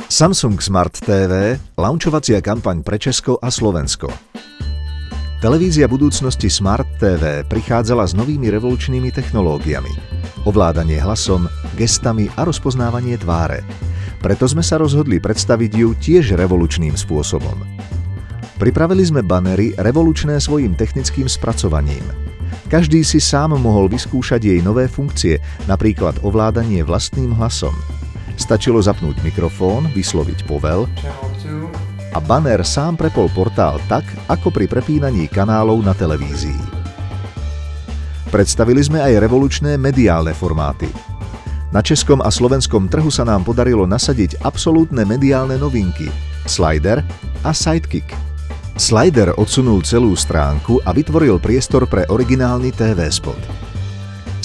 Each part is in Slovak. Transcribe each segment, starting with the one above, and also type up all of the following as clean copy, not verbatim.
Samsung Smart TV, launchovacia kampaň pre Česko a Slovensko. Televízia budúcnosti Smart TV prichádzala s novými revolučnými technológiami. Ovládanie hlasom, gestami a rozpoznávanie tváre. Preto sme sa rozhodli predstaviť ju tiež revolučným spôsobom. Pripravili sme banery revolučné svojím technickým spracovaním. Každý si sám mohol vyskúšať jej nové funkcie, napríklad ovládanie vlastným hlasom. Stačilo zapnúť mikrofón, vysloviť povel a banér sám prepol portál tak, ako pri prepínaní kanálov na televízii. Predstavili sme aj revolučné mediálne formáty. Na českom a slovenskom trhu sa nám podarilo nasadiť absolútne mediálne novinky Slider a Sidekick. Slider odsunul celú stránku a vytvoril priestor pre originálny TV spot.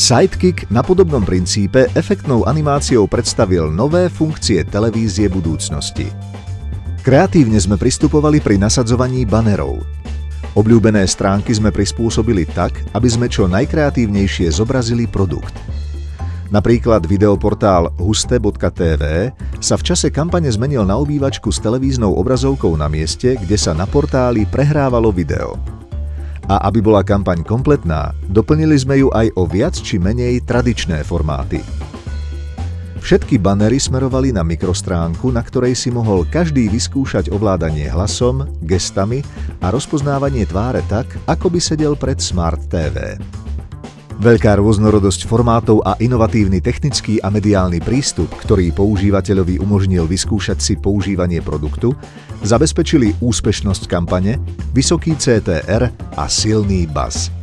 Sidekick na podobnom princípe efektnou animáciou predstavil nové funkcie televízie budúcnosti. Kreatívne sme pristupovali pri nasadzovaní banerov. Obľúbené stránky sme prispôsobili tak, aby sme čo najkreatívnejšie zobrazili produkt. Napríklad videoportál huste.tv sa v čase kampane zmenil na obývačku s televíznou obrazovkou na mieste, kde sa na portáli prehrávalo video. A aby bola kampaň kompletná, doplnili sme ju aj o viac či menej tradičné formáty. Všetky banery smerovali na mikrostránku, na ktorej si mohol každý vyskúšať ovládanie hlasom, gestami a rozpoznávanie tváre tak, ako by sedel pred Smart TV. Veľká rôznorodosť formátov a inovatívny technický a mediálny prístup, ktorý používateľovi umožnil vyskúšať si používanie produktu, zabezpečili úspešnosť kampane, vysoký CTR a silný buzz.